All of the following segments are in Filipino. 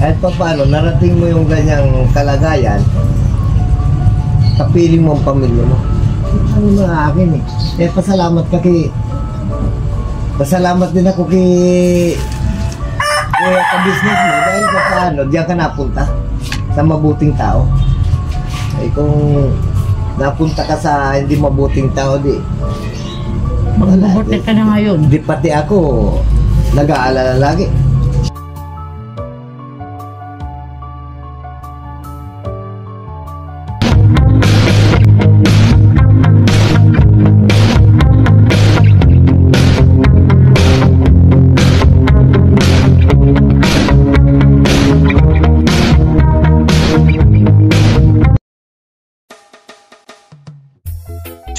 Kahit pa paano, narating mo yung ganyang kalagayan, kapiling mo ang pamilya mo. Ano mga akin eh. Kaya pasalamat din ako kay ka-business mo dahil pa paano, diyan ka napunta sa mabuting tao. Ay kung napunta ka sa hindi mabuting tao, di magbubuti ka na ngayon. Di pati ako nag-aalala lagi.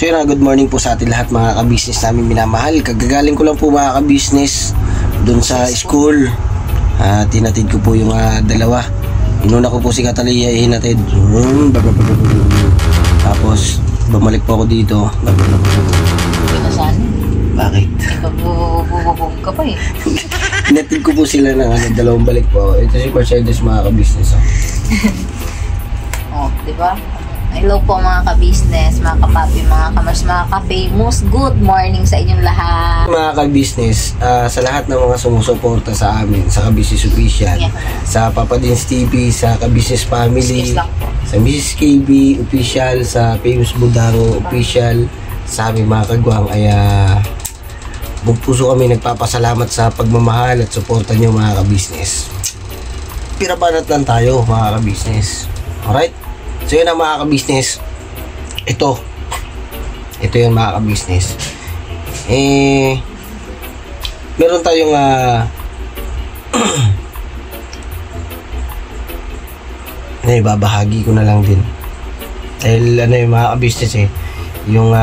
So yun, good morning po sa atin lahat mga ka-business namin minamahal. Kagagaling ko lang po mga ka-business dun sa school. Tinatid ko po yung dalawa. Inuna ko po si Catalia, hinatid. Tapos bumalik po ako dito. Nasaan? Bakit? Bububog ka pa eh. Hinatid ko po sila ng dalawang balik po. Ito si Mercedes mga ka-business. Oh, di ba? Hello po mga ka-business, mga kapapi, mga kamars, mga ka-famous. Good morning sa inyong lahat. Mga ka-business, sa lahat ng mga sumusuporta sa amin, sa Ka-Business Official, sa Papa Dins TV, sa Ka-Business Family, sa Mrs. KB Official, sa Famous Budaro Official, sa aming mga kagwang, ay bugpuso kami nagpapasalamat sa pagmamahal at suporta nyo mga ka-business. Pirabanat lang tayo mga ka-business. Alright? So yun ang mga ka-business. Ito yun mga ka-business. Meron tayong babahagi ko na lang din. Dahil yung mga ka-business yung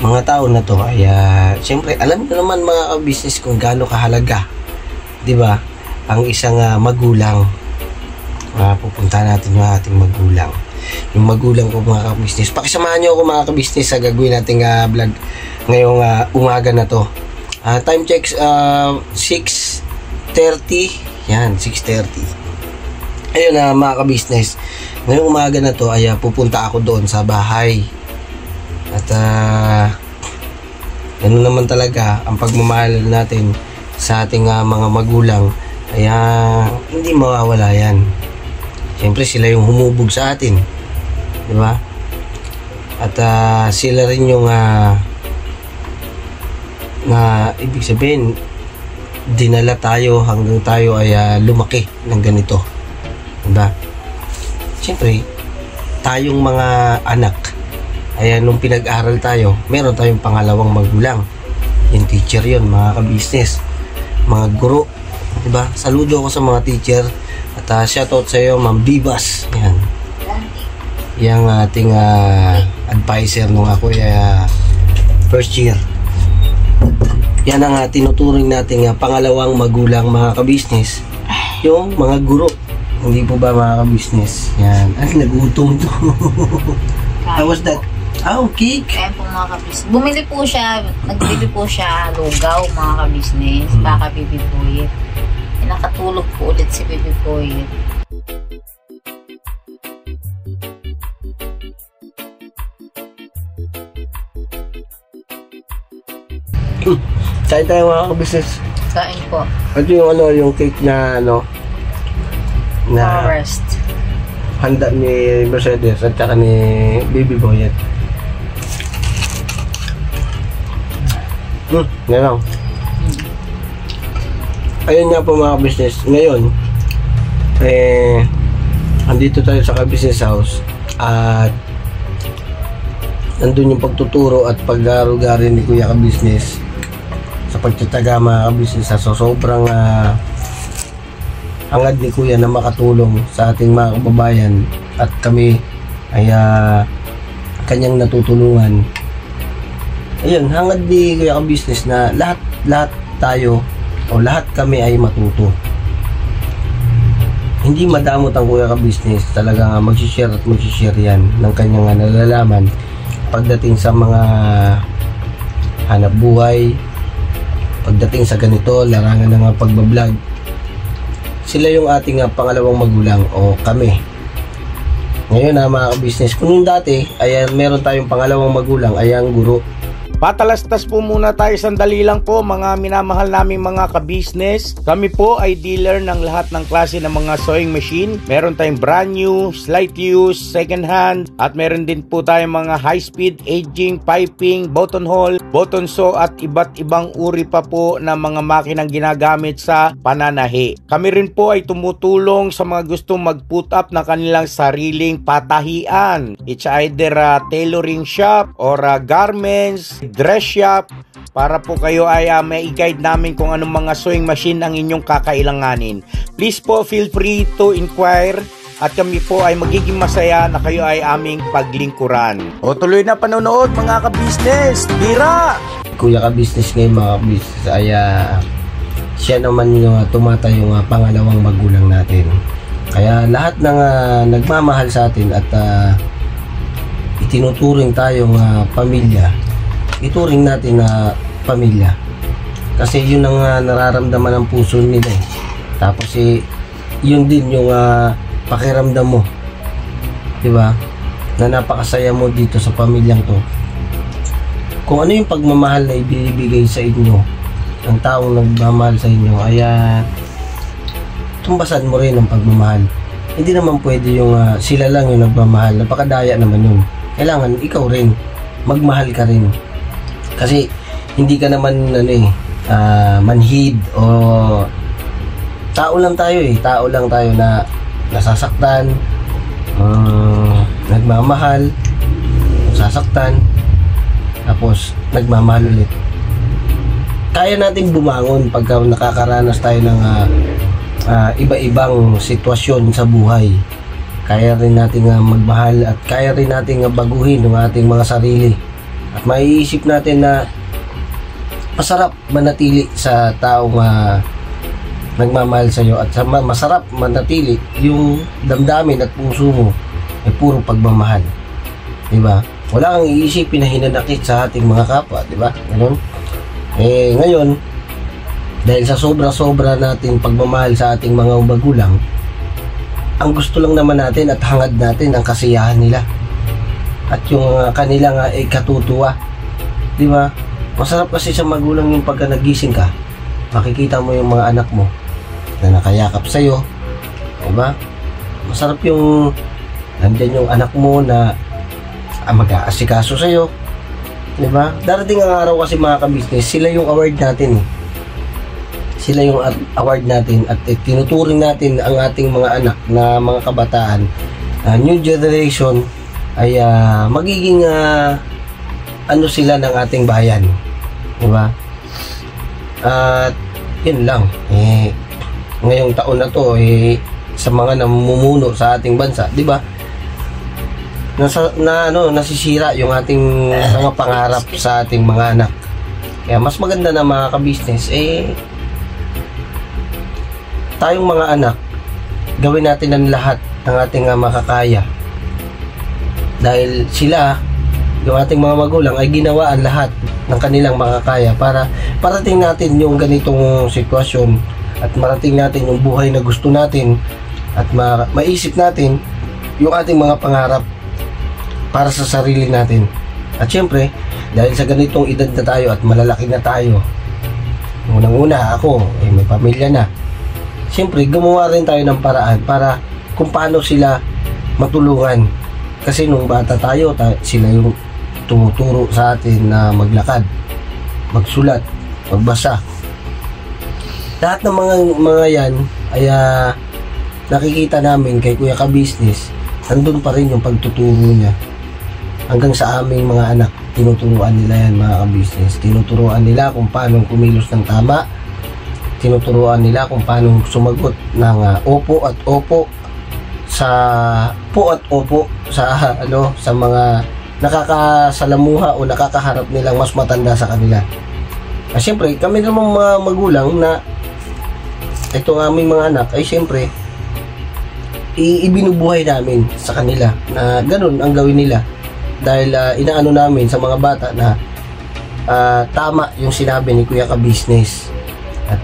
mga tao na to ay siyempre alam nyo naman mga ka-business kung gaano kahalaga, di ba, ang isang magulang. Pupunta natin yung ating magulang. Yung magulang ko mga ka-business. Pakisamahan nyo ako mga ka-business sa gagawin nating vlog ngayong umaga na to. Time checks 6:30. Yan, 6:30. Ayun mga ka-business. Ngayong umaga na to ay pupunta ako doon sa bahay. At ano naman talaga ang pagmamahal natin sa ating mga magulang ay hindi mawawala yan. Siyempre sila yung humubog sa atin, di ba? At sila rin yung na ibig sabihin dinala tayo hanggang tayo ay lumaki ng ganito, di ba? Siyempre tayong mga anak ay nung pinag-aral tayo, meron tayong pangalawang magulang. Yung teacher yun mga ka-business, mga guro, di ba? Saludo ako sa mga teacher. At shoutout sa iyo Ma'am Bibas. Yan. Yang ating advisor nung ako first year. Yan ang tinuturing nating pangalawang magulang mga ka-business. Yung mga guro. Hindi po ba mga ka-business? Yan. Ay, nagutom to. How was that? Cake. Kaya po mga ka-business. Bumili po siya, nagbili po siya lugaw mga ka-business. Baka bibibuyit. Nakatulog po ulit si Baby Boy. Kain tayo mga ka-business. Kain po. Ito yung yung cake na na Forest. Handa ni Mercedes at saka ni Baby Boy. Yan lang. Ayun nga po mga business. Ngayon andito tayo sa ka-business house at nandun yung pagtuturo at pag-arugari ni Kuya ka-business sa pagtataga mga ka-business. So sobrang hangad ni Kuya na makatulong sa ating mga kababayan at kami ay kanyang natutulungan. Ayun, hangad ni Kuya ka-business na lahat tayo o lahat kami ay matuto. Hindi madamot ang Kuya ka-business, talaga mag-share at mag-share yan ng kanyang nalalaman pagdating sa mga hanap buhay, pagdating sa ganito, larangan ng pagbablog. sila yung ating pangalawang magulang o kami. Ngayon mga ka-business, kung yung dati ay meron tayong pangalawang magulang ay ang guro. Patalastas po muna tayo, sandali lang po mga minamahal naming mga ka-business. Kami po ay dealer ng lahat ng klase ng mga sewing machine. Meron tayong brand new, slight use, second hand, at meron din po tayong mga high speed, aging, piping, button hole, button sew at iba't ibang uri pa po ng mga makinang ginagamit sa pananahi. Kami rin po ay tumutulong sa mga gustong mag-put up na kanilang sariling patahian. It's either a tailoring shop or a garments, dress shop, para po kayo ay may i-guide namin kung anong mga sewing machine ang inyong kakailanganin. Please po feel free to inquire at kami po ay magiging masaya na kayo ay aming paglingkuran. O tuloy na panonood mga ka-business, tira! Kuya ka-business ngayon mga ka-business ay siya naman yung tumatayong pangalawang magulang natin. Kaya lahat ng nagmamahal sa atin at itinuturing tayong pamilya, ituring natin na pamilya. Kasi yun ang nararamdaman ng puso nila eh. Tapos yun din yung pakiramdam mo. Diba? Na napakasaya mo dito sa pamilyang to. Kung ano yung pagmamahal na ibibigay sa inyo ng taong nagmamahal sa inyo, ay tumbasan mo rin ang pagmamahal. Hindi naman pwede yung sila lang yung nagmamahal. Napakadaya naman yun. Kailangan ikaw rin magmahal ka rin. Kasi hindi ka naman manhid o tao lang tayo eh. Tao lang tayo na nasasaktan, nagmamahal, nasasaktan, tapos nagmamahal ulit. Kaya nating bumangon pagka nakakaranas tayo ng iba-ibang sitwasyon sa buhay. Kaya rin nating magmahal at kaya rin nating baguhin ang ating mga sarili. At maiisip natin na masarap manatili sa taong nagmamahal sa iyo at masarap manatili yung damdamin at puso mo ay puro pagmamahal. Diba? Wala kang iisipin na hinanakit sa ating mga kapwa. Diba? Ganun? Ngayon, dahil sa sobra-sobra natin pagmamahal sa ating mga magulang, ang gusto lang naman natin at hangad natin ang kasiyahan nila. At yung kanilang katutuwa. Di ba? Masarap kasi sa magulang yung pagka nagising ka, makikita mo yung mga anak mo na nakayakap sa'yo. Di ba? Masarap yung nandyan yung anak mo na mag-aasikaso sa'yo. Di ba? Darating ang araw kasi mga ka-business, sila yung award natin. Sila yung award natin at tinuturing natin ang ating mga anak na mga kabataan. New generation ay magiging ano sila ng ating bayan, di ba? At yun lang, ngayong taon na to sa mga namumuno sa ating bansa, di ba? Nasisira yung ating mga pangarap sa ating mga anak. Kaya mas maganda na mga ka-business tayong mga anak, gawin natin ang lahat ng ating makakaya. Dahil sila, yung ating mga magulang, ay ginawa ang lahat ng kanilang makakaya para parating natin yung ganitong sitwasyon at marating natin yung buhay na gusto natin at maisip natin yung ating mga pangarap para sa sarili natin. At syempre, dahil sa ganitong edad na tayo at malalaki na tayo, unang-una ako, may pamilya na. Syempre, gumawa rin tayo ng paraan para kung paano sila matulungan. Kasi nung bata tayo, sila yung tumuturo sa atin na maglakad, magsulat, magbasa. Lahat ng mga yan ay nakikita namin kay Kuya Ka-Business, nandun pa rin yung pagtuturo niya. Hanggang sa aming mga anak, tinuturuan nila yan mga ka-business. Tinuturuan nila kung paano kumilos ng tama. Tinuturuan nila kung paano sumagot ng opo at opo sa sa mga nakakasalamuha o nakakaharap nilang mas matanda sa kanila. Siyempre, kami namang mga magulang na itong aming mga anak ay siyempre ibinubuhay namin sa kanila na ganun ang gawin nila. Dahil inaano namin sa mga bata na tama yung sinabi ni Kuya Ka-Business. At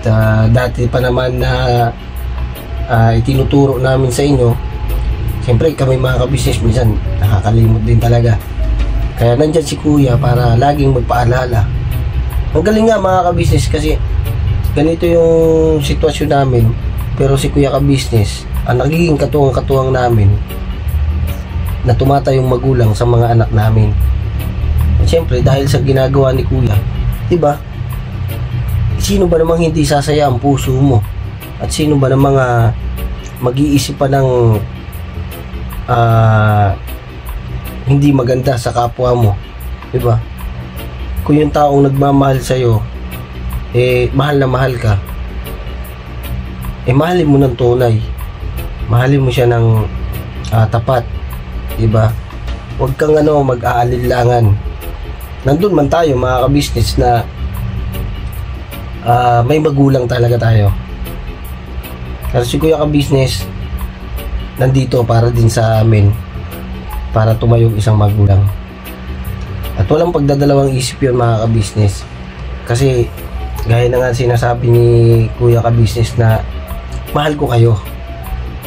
dati pa naman na itinuturo namin sa inyo, siyempre kami mga ka-business minsan nakakalimot din talaga. Kaya nandyan si Kuya para laging magpaalala. Ang galing nga mga ka-business kasi ganito yung sitwasyon namin, pero si Kuya ka-business ang nagiging katuwang-katuwang namin na tumatayong magulang sa mga anak namin. At siyempre dahil sa ginagawa ni Kuya, diba? Sino ba namang hindi sasaya ang puso mo? At sino ba namang mag-iisip pa ng hindi maganda sa kapwa mo, diba? Kung yung taong nagmamahal sa'yo, mahal na mahal ka, mahalin mo ng tunay, mahalin mo siya ng tapat, diba? Huwag kang mag-aalinlangan. Nandun man tayo mga ka-business na may magulang talaga tayo. Kasi si Kuya ka-business nandito para din sa amin, para tumayong isang magulang. At walang pagdadalawang isip yun mga ka-business. Kasi gaya na nga sinasabi ni Kuya ka-business na mahal ko kayo.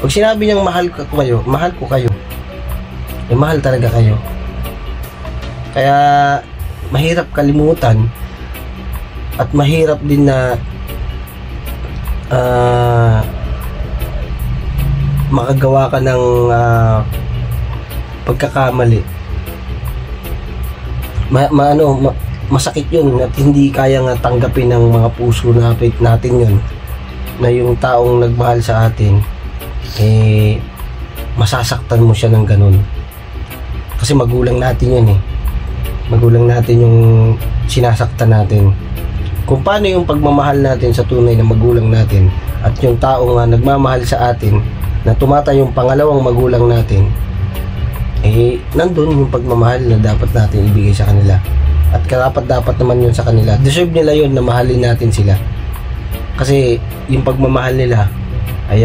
Pag sinabi niyang mahal ko kayo, mahal talaga kayo. Kaya mahirap kalimutan at mahirap din na makagawa ka ng pagkakamali. Masakit yun at hindi kaya nga tanggapin ng mga puso natin yun, na yung taong nagmahal sa atin masasaktan mo siya ng ganun. Kasi magulang natin yun magulang natin yung sinasaktan natin. Kung paano yung pagmamahal natin sa tunay na magulang natin at yung taong nagmamahal sa atin na tumatayong pangalawang magulang natin, nandun yung pagmamahal na dapat natin ibigay sa kanila. At dapat naman yun sa kanila. Deserve nila yun na mahalin natin sila. Kasi yung pagmamahal nila ay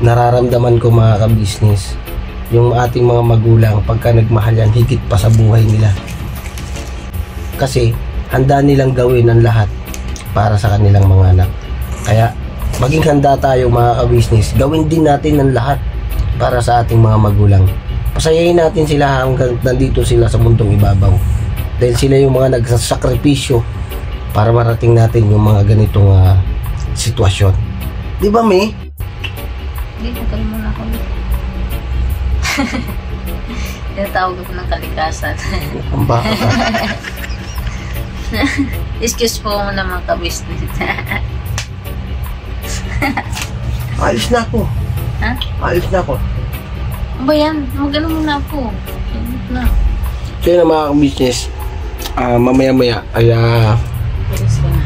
nararamdaman ko mga ka-business, yung ating mga magulang pagka nagmahal yan, higit pa sa buhay nila. Kasi handa nilang gawin ang lahat para sa kanilang mga anak. Kaya maging handa tayo mga ka-business, gawin din natin ang lahat para sa ating mga magulang. Pasayahin natin sila hanggang nandito sila sa mundong ibabaw. Dahil sila yung mga nagsasakripisyo para marating natin yung mga ganitong sitwasyon. Di ba, May? Hindi, tagal mo na ako. Tinatawag ko ng kalikasan. Ang baka ka. Excuse po mo naman ka-business. Alis na ako. Ha? Alis na ako. Ano ba yan? Magano muna ako. Na. So yun mga ka-business, mamaya-maya ay Alis ka na.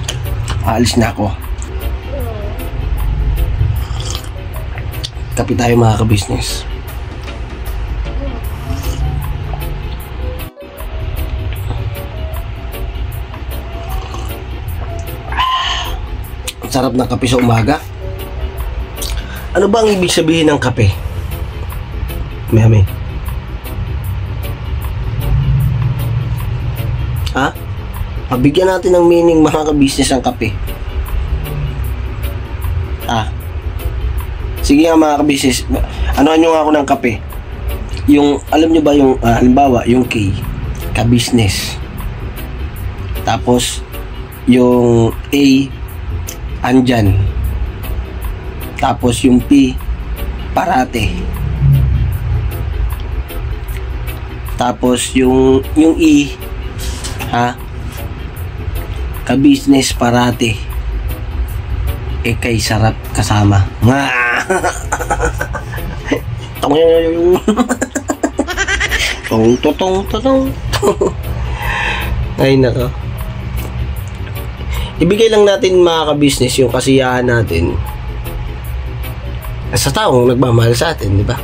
aalis na ako. Kape tayo mga ka-business. Ang sarap ng kape sa umaga. Ano ba ang ibig sabihin ng kape? Mami. Ha? Pabigyan natin ng meaning mga ka-business ang kape. Ha? Sige nga mga ka-business, anuhan nyo nga ako ng kape. Yung, alam nyo ba yung, halimbawa, yung K, ka-business. Tapos, yung A, andyan. Tapos, yung P, parate. Tapos, yung E, ha? Ka-business, parate. Kay sarap kasama. Nga! Tong. Ay nako. Ibigay lang natin mga ka-business yung kasiyahan natin sa taong nagmamahal sa atin, di ba?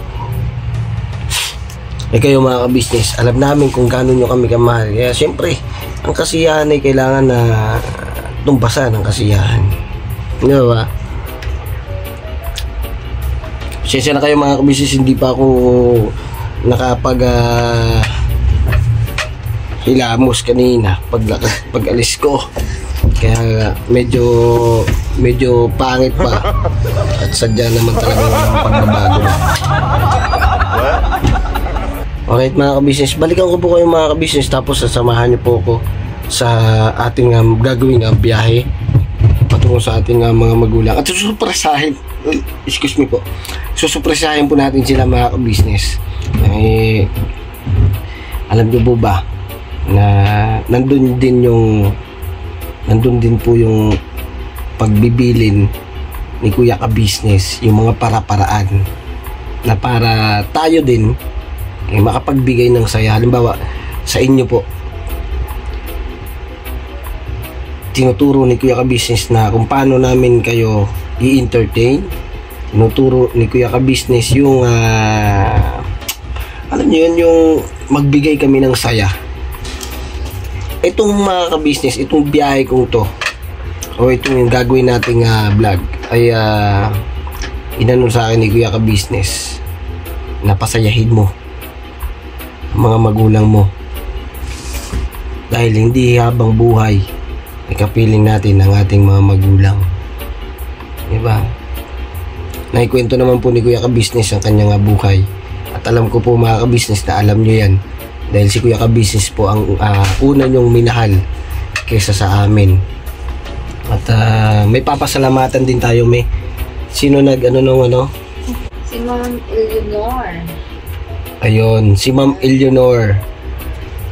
Kayo mga ka-business, alam namin kung gaano nyo kami kamahal. Kaya siyempre, ang kasiyahan ay kailangan na tumbasan ang kasiyahan. Di ba? Siyempre na kayo mga ka-business, hindi pa ako nakapag hilamos kanina pag alis ko. Kaya medyo medyo pangit pa. At sadya naman talagang pagbabago na. Alright mga kabisnes, balikan ko po kayo mga kabisnes, tapos sasamahan niyo po ako sa ating gagawing biyahe patungo sa ating mga magulang. At susupresahin, excuse me po, susupresahin po natin sila mga kabisnes. Alam niyo po ba na nandun din po yung pagbibilin ni Kuya Kabisnes, yung mga para-paraan na para tayo din makapagbigay ng saya. Halimbawa sa inyo po, tinuturo ni Kuya Kabisnes na kung paano namin kayo i-entertain. Tinuturo ni Kuya Kabisnes yung alam niyo yun, yung magbigay kami ng saya. Itong mga kabisnes, itong biyahe kong to, o itong yung gagawin nating vlog, ay inano sa akin ni Kuya Kabisnes na pasayahin mo ang mga magulang mo, dahil hindi habang buhay ay kapiling natin ang ating mga magulang, diba? Naikwento naman po ni Kuya Kabisnes ang kanyang buhay, at alam ko po mga kabisnes na alam nyo yan, dahil si Kuya Kabisnes po ang una nyong minahal kaysa sa amin. At may papasalamatan din tayo, may sino Si Ma'am Eleanor. Ayun, si Ma'am Eleanor.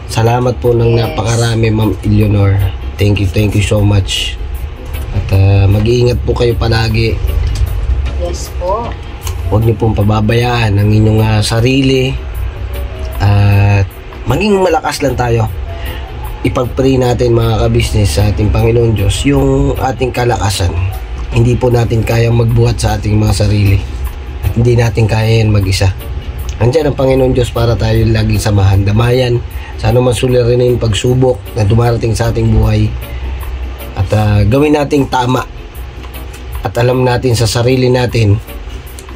Salamat po ng napakarami, Ma'am Eleanor. Thank you so much. At mag-iingat po kayo palagi. Yes po. Huwag niyo pong pababayaan ang inyong sarili. At maging malakas lang tayo. Ipag-pray natin mga kabisnes sa ating Panginoon Diyos yung ating kalakasan. Hindi po natin kayang magbuhat sa ating mga sarili. At hindi natin kaya yan mag-isa. Andiyan ang Panginoon Diyos para tayo laging samahan, damayan sa anumang suliranin, pagsubok na dumarating sa ating buhay. At gawin nating tama. At alam natin sa sarili natin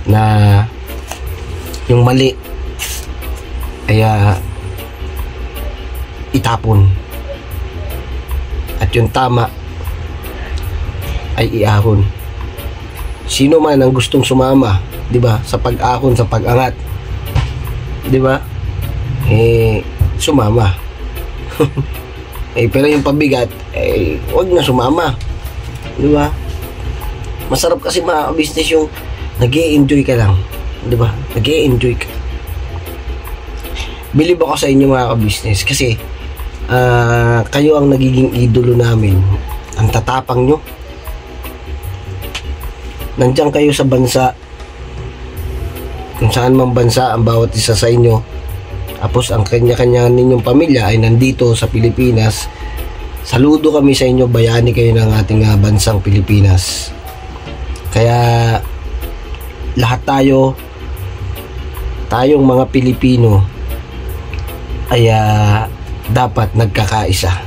na yung mali ay itapon, at yung tama ay iahon. Sino man ang gustong sumama, 'di ba, sa pag-ahon, sa pag-angat, 'di ba? Sumama. Pero yung pabigat, wag na sumama. 'Di ba? Masarap kasi mga business yung nag-e-enjoy ka lang, 'di ba? Nag-e-enjoy ka. Believe ako sa inyo mga ka-business kasi kayo ang nagiging idolo namin. Ang tatapang nyo. Nandiyan kayo sa bansa, kung saan mang bansa ang bawat isa sa inyo. Tapos ang kanya-kanya ninyong pamilya ay nandito sa Pilipinas. Saludo kami sa inyo, bayani kayo ng ating bansang Pilipinas. Kaya lahat tayong mga Pilipino ay dapat nagkakaisa,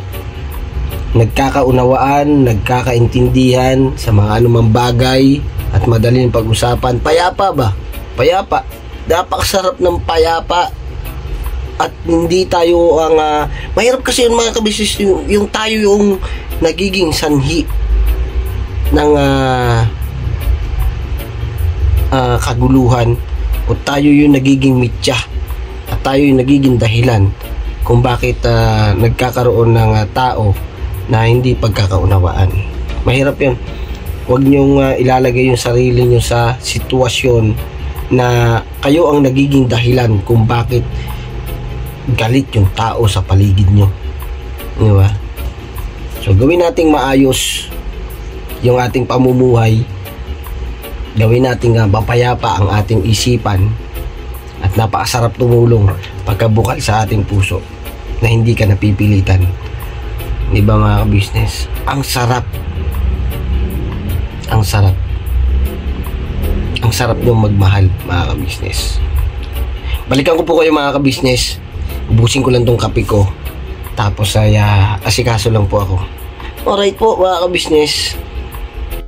nagkakaunawaan, nagkakaintindihan sa mga anumang bagay, at madaling pag-usapan. Payapa ba? Payapa. Napakasarap ng payapa. At hindi tayo ang mahirap kasi yung mga kabisnes, yung tayo yung nagiging sanhi ng kaguluhan, o tayo yung nagiging mitya, at tayo yung nagiging dahilan kung bakit nagkakaroon ng tao na hindi pagkakaunawaan. Mahirap yun. Huwag niyong ilalagay yung sarili niyo sa sitwasyon na kayo ang nagiging dahilan kung bakit galit yung tao sa paligid niyo. Di ba? So gawin nating maayos yung ating pamumuhay. Gawin nating mapayapa ang ating isipan, at napakasarap tumulong pagkabukal sa ating puso na hindi ka napipilitan. Di ba mga ka-business? Ang sarap. Ang sarap. Ang sarap niyong magmahal mga ka-business. Balikan ko po kayo mga ka-business. Ubusin ko lang tong kape ko, tapos ay asikaso lang po ako. Alright po mga ka-business.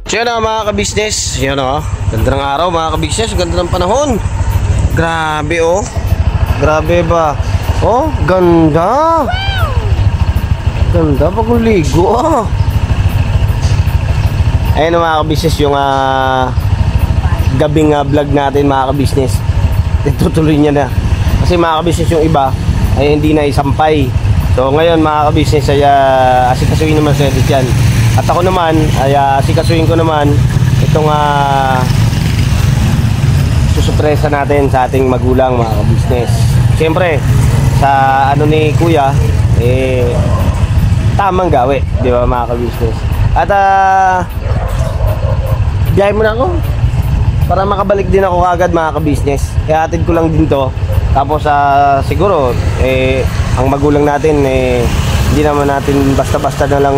So yun mga ka-business, yun ganda ng araw mga ka-business, ganda ng panahon. Grabe grabe ba? Ganda. Ganda pag uligo Ayan mga ka-business yung gabing vlog natin mga ka-business. Itutuloy niya na. Kasi mga ka-business yung iba ay hindi na isampay. So ngayon mga ka-business ay asikasuhin naman sa edit yan. At ako naman ay asikasuhin ko naman itong susupresa natin sa ating magulang mga ka-business. Siyempre sa ano ni kuya tamang gawi, di ba mga ka-business? At biyahe mo na ako para makabalik din ako agad mga ka-business. Kaya atid ko lang din to. Tapos siguro ang magulang natin hindi naman natin basta-basta na lang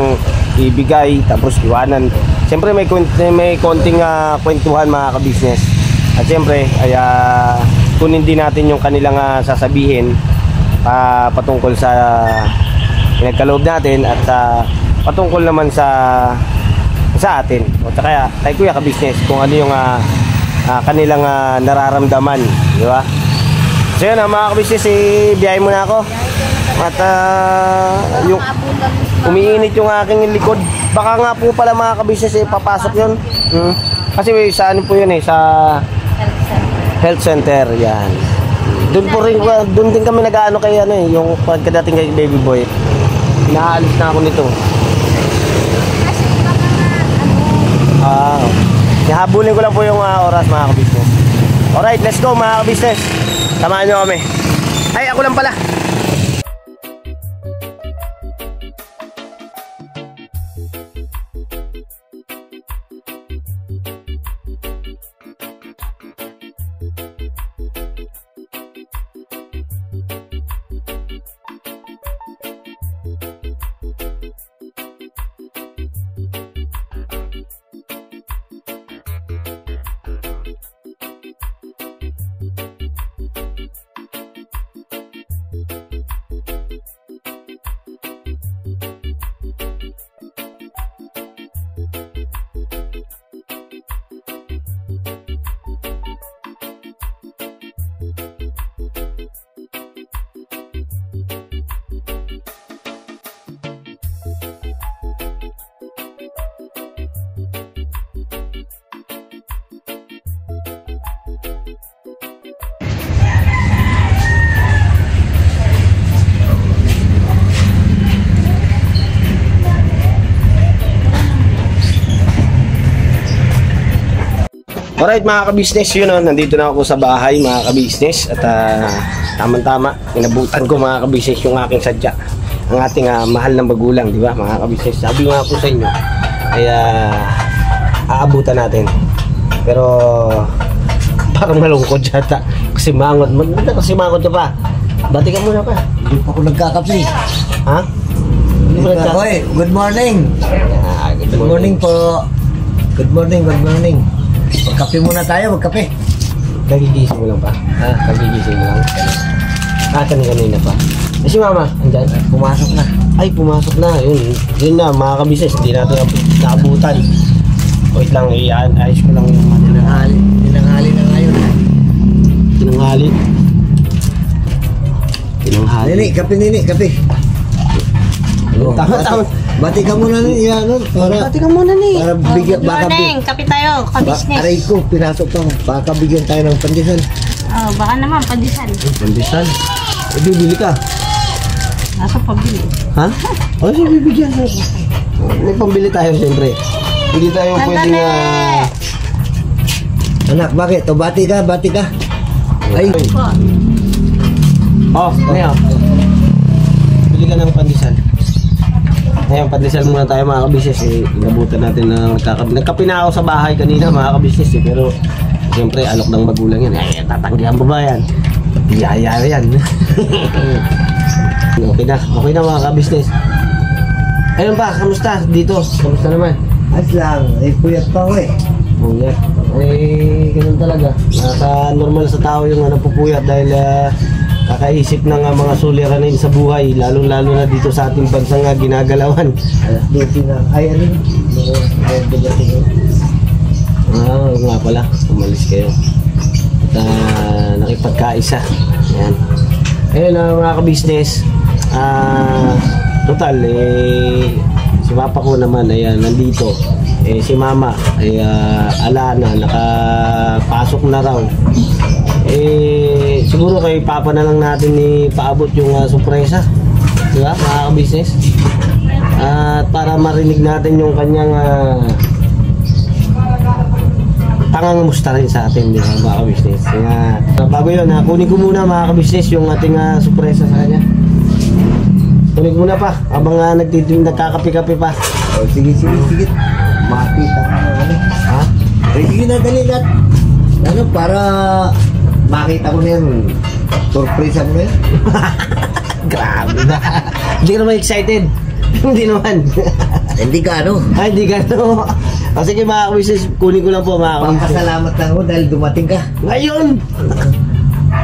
ibigay tapos iwanan. Siyempre may konting kwentuhan mga ka-business. At siyempre ay kunin din natin yung kanilang sasabihin patungkol sa pinagkaloob natin at patungkol naman sa atin. O kaya kay kuya ka-business kung ano yung kanilang nararamdaman, di ba? So yun mga ka-business, biyahe muna ako. At yung umiinit yung aking likod. Baka nga po pala mga ka-business papasok yun. Kasi sa ano po yun sa health center yan. Doon din kami nag-aano kay yung pagkadating kay baby boy. Inaalis na ako nito. Nahabulin ko lang po yung oras mga ka-business. Alright, let's go mga ka-business. Samahan nyo kami. Ay, ako lang pala. Alright mga ka-business, yun nandito na ako sa bahay mga ka-business. At tama-tama, inabutan ko mga ka-business yung aking sadya. Ang ating mahal na magulang, di ba mga ka-business? Sabi nga po sa inyo, ay aabutan natin. Pero parang malungkot yata. Kasi mangot, kasi mangot ka pa. Bati ka muna pa. Hindi pa ako nagkakape. Ha? Hoy, good morning. Good morning po. Good morning, good morning. Magkape muna tayo, magkape. Kagigising mo lang pa? Ha? Kagigising mo lang? Kanina pa. Si mama, andyan? Pumasok na. Ay, pumasok na. Yun na, mga kabisnes. Hindi natin naabutan. Wait lang, ayos ko lang yung Tinanghali na ngayon. Tinanghali. Nini, kape. Tama. Bati ka muna ni Bati ka muna ni. Para bigyan, baka Morning, kape tayo, ka-business. aray ko, pinasok pa. Baka bigyan tayo ng pandesal. Oh, baka naman, pandesal. Pandesal. Bibili ka. Nasa pabili. Ha? O, sige, bibigyan mo. May pambili tayo siyempre. Hindi tayo pwedeng Anak, bakit? O, bati ka. Ay. Ngayon. Bili ka ng pandesal. Ngayon, pandesal muna tayo mga kabisnes. Inabutan natin na nagkape na ako sa bahay kanina mga kabisnes. Pero, siyempre, alok ng magulang yan. Ay, tatanggihan mo ba yan? Biyaya yan. Okay na mga kabisnes. Ayun pa, kamusta? Dito, kamusta naman? Ayos lang. Puyat pa ako Puyat. Ganun talaga. Nasa normal sa tao yung pupuyat dahil kakaisip ng mga suliranin sa buhay, lalong-lalo na dito sa ating bansang ginagalawan. Alas 12 na. Ay, ano? Nga pala, umalis kayo. At nakipagkaisa. Ayan. Ayun mga ka-business. Total, si papa ko naman, ayan, nandito. si mama ay ala na, nakapasok na raw. Siguro kay papa na lang natin paabot yung sorpresa, di ba mga ka-business? At para marinig natin yung kanyang pangangamusta rin sa atin, di ba mga ka-business? Bago yun, kunin ko muna mga ka-business yung ating sorpresa sa kanya. Kunin ko muna pa habang nagkakape-kape pa. Oh, sige. Makita ka na ano. Ha? Sige na, dali lahat. Ano, para makita ko na yun. Surprise mo na yun. Grabe na. Hindi ka naman excited. Hindi naman. Hindi ka ano. Ay, hindi ka no. Sige mga ka-business, kunin ko lang po mga ka-business. Pampasalamat lang ako dahil dumating ka. Ngayon!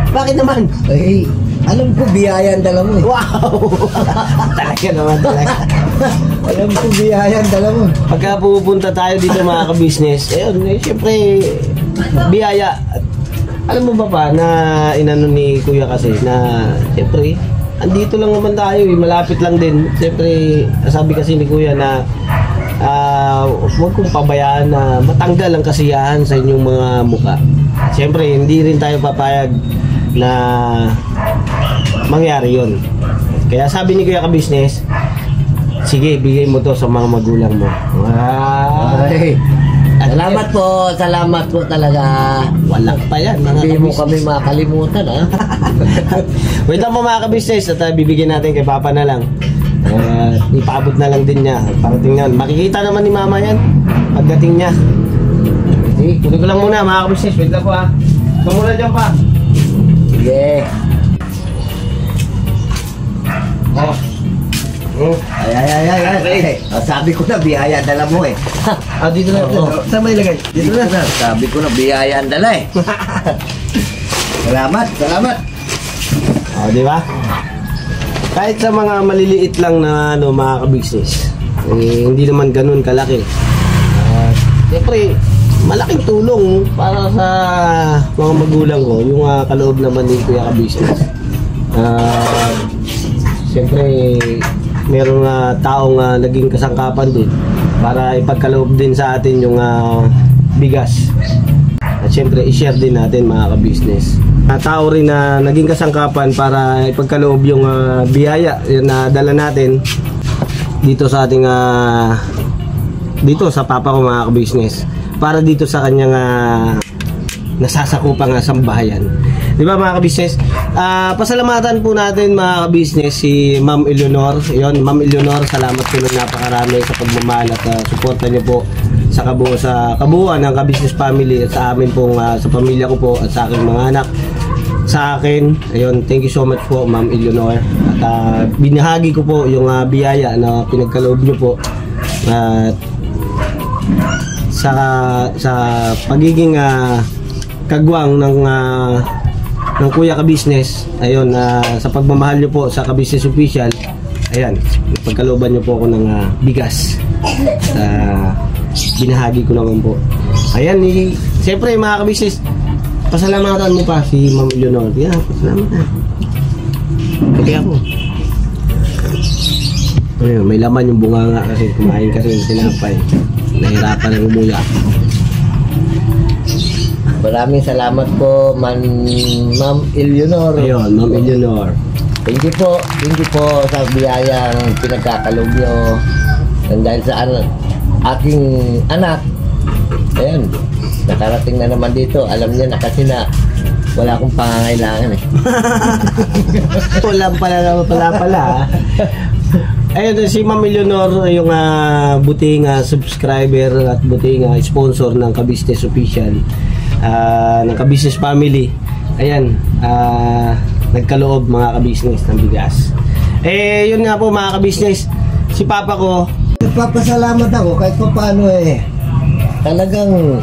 Bakit naman? Ay, alam ko biyaya ang dala mo eh. Wow! Talaga naman talaga. Alam ko biyaya ang dala mo. Pagka pupunta tayo dito mga ka-business, syempre, biyaya. Alam mo ba na inano ni Kuya kasi na syempre, andito lang naman tayo malapit lang din. Syempre, sabi kasi ni Kuya na huwag kong pabayaan na matanggal ang kasiyahan sa inyong mga muka. Syempre, hindi rin tayo papayag na mangyari yon. Kaya sabi ni Kuya ka-business, sige, bigay mo to sa mga magulang mo. Ay, salamat po talaga. Wala pa yan mga Hindi mo ka-business. kami makalimutan ha. Wait lang po mga ka-business at bibigyan natin kay Papa na lang. Ipaabot na lang din niya. Parating na. Makikita naman ni Mama yan pagdating niya. Sige, kunin ko lang muna mga ka-business. Wait lang po ha. Ikaw muna dyan pa. Sige. Ay. Sabi ko na biyaya ang dala mo eh. Dito na. Oo. Saan ba ilagay? Dito na. Sabi ko na biyaya ang dala eh. Salamat. Di ba? Kahit sa mga maliliit lang na mga ka-business, hindi naman ganun kalaki. Siyempre, malaking tulong para sa mga magulang ko, yung kaloob naman ni Kuya ka-business. Siyempre, meron taong naging kasangkapan din para ipagkaloob din sa atin yung bigas. At siyempre, i-share din natin mga ka-business. Tao rin na naging kasangkapan para ipagkaloob yung biyaya na dala natin dito sa ating dito sa papa ko mga ka-business, para dito sa kanyang nasasakupang sambahayan. Di ba mga ka-business? Pasalamatan po natin mga ka-business si Ma'am Eleanor. Yun, Ma'am Eleanor, salamat po ng napakarami sa pagmamahal at suporta niyo po sa kabuuan ng ka-business family at sa amin pong sa pamilya ko po at sa aking mga anak. Sa akin, ayun, thank you so much po Ma'am Eleanor. At binahagi ko po yung biyaya na pinagkaloob niyo po at sa pagiging kagwang ng Kuya ka-business. Ayun, sa pagmamahal niyo po sa ka-business official, ayan, pagkalooban niyo po ako ng bigas. Binahagi ko naman po. Ayan, siyempre mga ka-business, pasalamatan mo pa si Ma'am Eleanor. Yeah, pasalamatan. Kaya ako. Ayun, may laman yung bunganga kasi kumain kasi yung tinapay. Nahirapan ng umuya. Maraming salamat po, Ma'am Eleanor. Ayun, Ma'am Eleanor. Thank you po sa biyayang pinagkakaloob nyo. Dahil sa aking anak, ayan, nakarating na naman dito. Alam niya na kasi na wala akong pangangailangan eh. Wala pala. Ayun, si Ma'am Eleanor, yung buting subscriber at buting sponsor ng Ka-Business Official, ng Ka-Business Family. Ayan, nagkaloob mga ka-business ng bigas. Yun nga po mga ka-business, si Papa ko, nagpapasalamat ako kahit pa paano talagang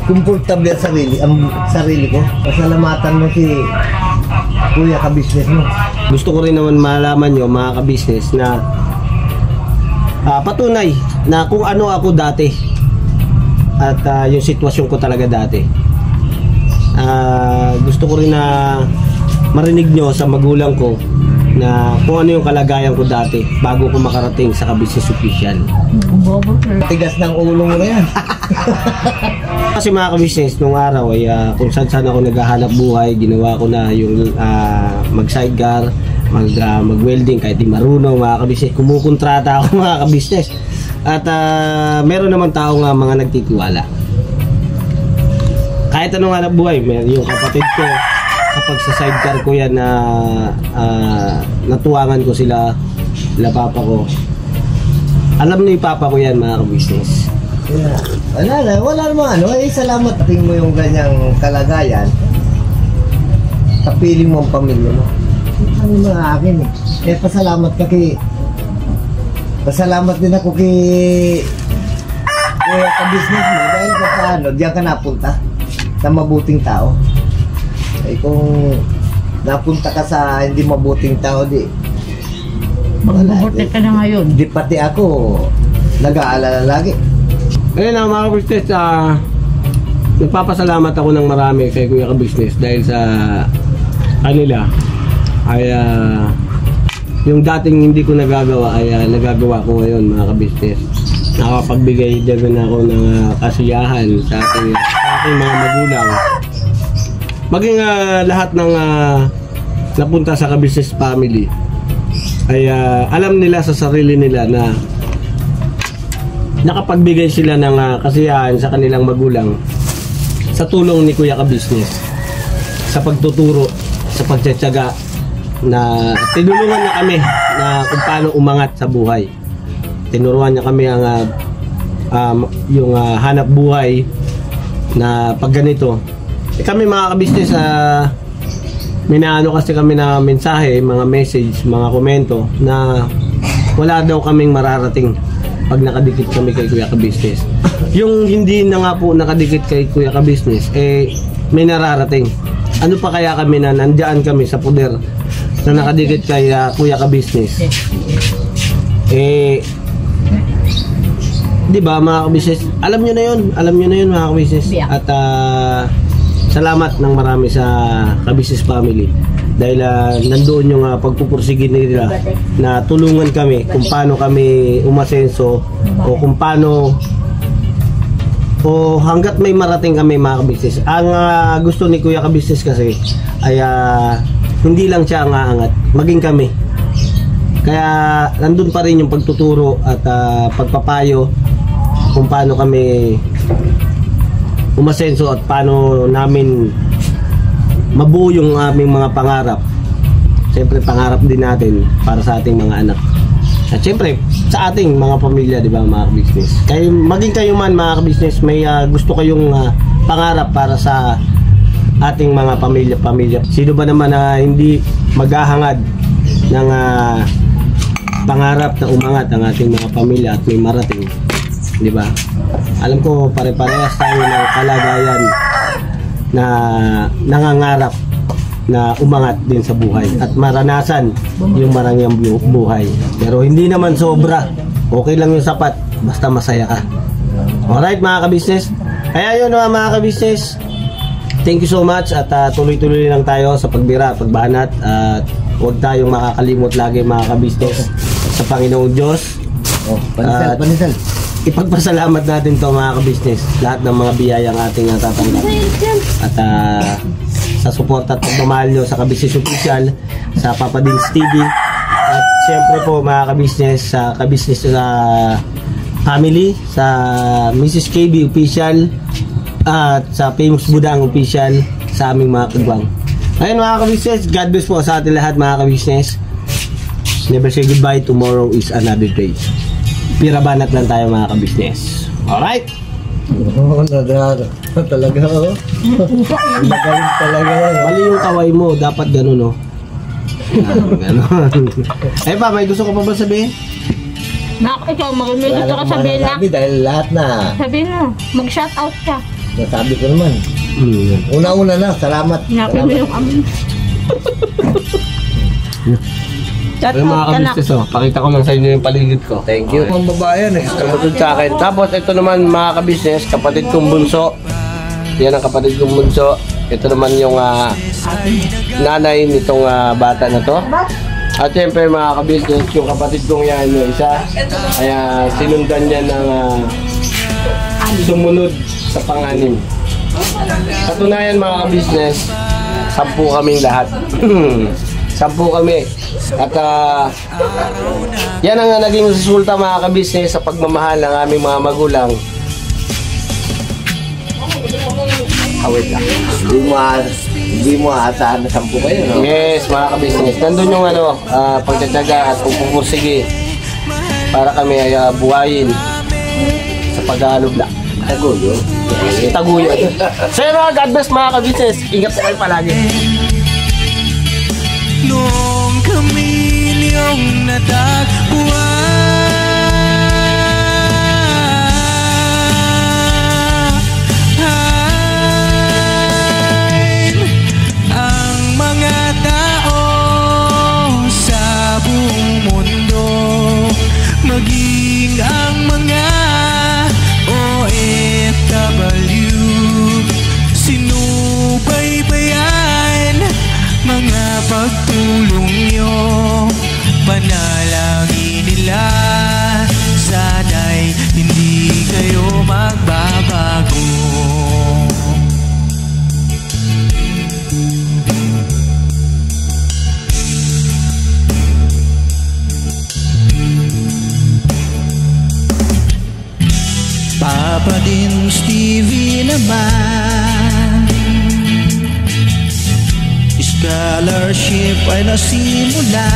komportable ang sarili ko. Pasalamatan mo si Kuya ka-business mo. gusto ko rin naman malaman nyo mga ka-business na patunay na kung ano ako dati at yung sitwasyon ko talaga dati. Gusto ko rin na marinig nyo sa magulang ko na kung ano yung kalagayan ko dati bago ko makarating sa Ka-Business Official. Tigas ng ulo mo na yan. Kasi mga ka-business, nung araw ay kung saan ako naghahanap buhay, ginawa ko na yung mag-sidecar, mag-welding kahit di marunong mga ka-business. Kumukontrata ako mga ka-business. At meron naman tao nga mga nagtitiwala. Kahit anong hanap buhay, yung kapatid ko, kapag sa sidecar ko yan na natuwangan ko sila papa ko. Alam ni papa ko yan mga ka-business. Wala naman ano, salamat tingin mo yung ganyang kalagayan. Kapiling mo ang pamilya mo. Ano mga akin eh. Pasalamat din ako kay Ka-Business mo dahil paano, diyan ka napunta sa mabuting tao. Eh kung napunta ka sa hindi mabuting tao, Magbubuti ka na ngayon. di pati ako nag-aalala lagi. Ayun na mga ka-business, nagpapasalamat ako ng marami kay Kuya Ka-Business dahil sa kanila ay yung dating hindi ko nagagawa ay nagagawa ko ngayon mga ka-business. Nakapagbigay din ako ng kasiyahan sa aking mga magulang. Maging lahat ng napunta sa Ka-Business family ay alam nila sa sarili nila na nakapagbigay sila ng kasiyahan sa kanilang magulang sa tulong ni Kuya Ka-Business, sa pagtuturo, sa pagtsatsaga na tinulungan niya kami na kung paano umangat sa buhay. Tinuruan niya kami ang yung hanap buhay na pag ganito. Kami mga ka-business, minaano kasi kami na mensahe, mga message, mga komento na wala daw kaming mararating pag nakadikit kami kay Kuya Ka-Business. Yung hindi na nga po nakadikit kay Kuya Ka-Business, may nararating. Ano pa kaya kami na nandyan kami sa poder na nakadikit kay Kuya Ka-Business? Di ba mga ka-business? Alam nyo na yun mga ka-business. At salamat ng marami sa Ka-Business family dahil nandoon yung pagpupursige nila na tulungan kami kung paano kami umasenso o kung paano o hanggat may marating kami mga ka-business. Ang gusto ni Kuya Ka-Business kasi ay hindi lang siya ang aangat, maging kami. Kaya nandun pa rin yung pagtuturo at pagpapayo kung paano kami umasenso at paano namin mabuo yung aming mga pangarap. Siyempre pangarap din natin para sa ating mga anak. At siyempre sa ating mga pamilya, di ba mga ka-business. Kaya maging kayo man mga ka-business, may gusto kayong pangarap para sa ating mga pamilya. Sino ba naman na hindi maghahangad ng pangarap na umangat ang ating mga pamilya at may marating, di ba? Alam ko pare-parehas tayo ng kalagayan na nangangarap na umangat din sa buhay at maranasan yung marangyang buhay. Pero hindi naman sobra. Okay lang yung sapat basta masaya ka. Alright mga ka-business. Kaya yun mga ka-business. Thank you so much at tuloy-tuloy lang tayo sa pagbira, pagbanat at huwag tayong makakalimot lagi mga ka-business sa Panginoong Diyos. Panisal. Ipagpasalamat natin to mga ka-business, lahat ng mga biyayang ating natatanggap at sa support at pagmamahal nyo sa Ka-Business Official, sa Papa Dins TV at siyempre po mga ka-business sa Ka-Business family, sa Mrs. KB Official at sa Famous Budang Official, sa aming mga kagwang. Ayun mga ka-business, God bless po sa ating lahat mga ka-business. Never say goodbye, tomorrow is another day. Pirabanat lang tayo mga ka-business. Alright? Oo, talaga oh. Magaling talaga. Mali yung kaway mo, dapat ganun no. Ganun. Eh pa, may gusto ko pa ba sabihin? Nak, ikaw, may gusto ka sabihin na. Dahil lahat na Sabihin mo, mag-shout out ka. nasabi ko naman. Una-una na, salamat. Hinapin mo yung amin. Shout Ayun mga out ka na. ka-business oh, pakita ko lang sa inyo yung paligid ko. Thank you. Mga babae, Kamatid sa akin. Tapos ito naman mga ka-business, kapatid kong bunso. Yan ang kapatid kong bunso. Ito naman yung nanay nitong bata na to. At syempre mga ka-business, yung kapatid kong yan, yung isa, kaya sinundan niya ng sumunod sa pang-anim. Katunayan mga ka-business, 10 kaming lahat. 10 kami. At yan ang naging resulta mga ka-business sa pagmamahal ng aming mga magulang. Awit lang. Hindi mo aasahan na 10 kayo, no? Yes, mga ka-business. Nandun yung pagtsatsaga at pagpupursige para kami ay buhayin sa pag-aalog na. Tagulo. Taguyo. So yun mga God bless mga ka-business. Ingat po kayo palagi. Noong kami niyong natagpuan, ang mga tao sa buong mundo, maging ang mga OFW, sinubaybayan mga pagtulong nyo, panalangin nila, sana'y hindi kayo magbabago. Papa Dins TV naman, scholarship ay nasimula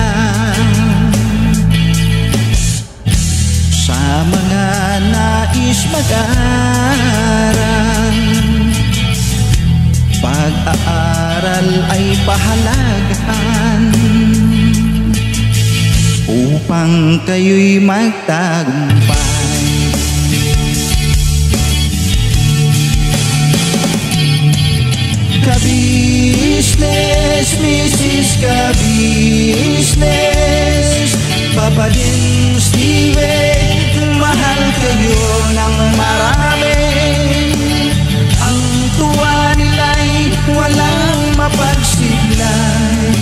sa mga nais mag-aral. Pag-aaral ay pahalagahan upang kayo'y magtagumpay. Ka-business, Mrs. Ka-business, Papa Dins TV, mahal kayo ng marami. Ang tuwa nila'y walang mapagsiglay.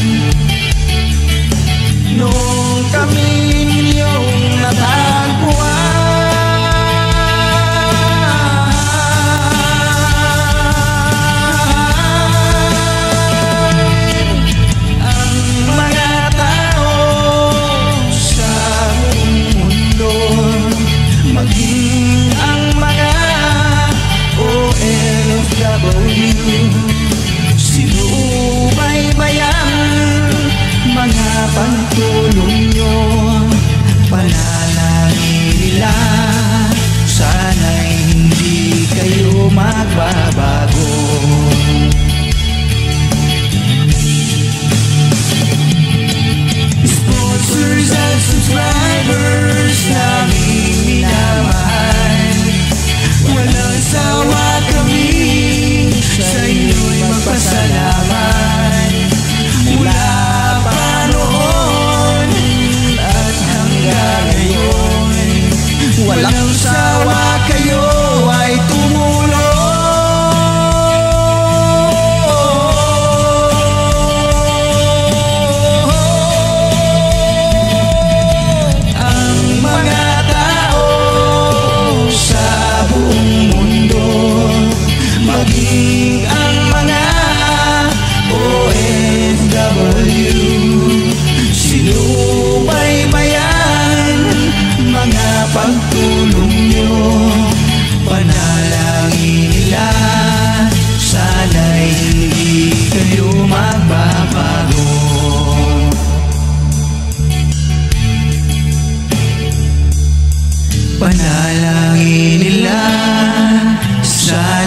Noong kami ninyong natagpuan, pagtulong nyo, panalangin nila, sana'y hindi kayo magbabago. Sponsors at subscribers naming minamahal, walang sawa kami sa inyo'y magpasalamat. Mula walang sawa kayo ay tumulong. Ang mga tao sa buong mundo, maging ang mga OFW, sinubaybayan mga pagtulong nyo, panalangin nila, sana'y hindi kayo magbabago. Panalangin nila, sana'y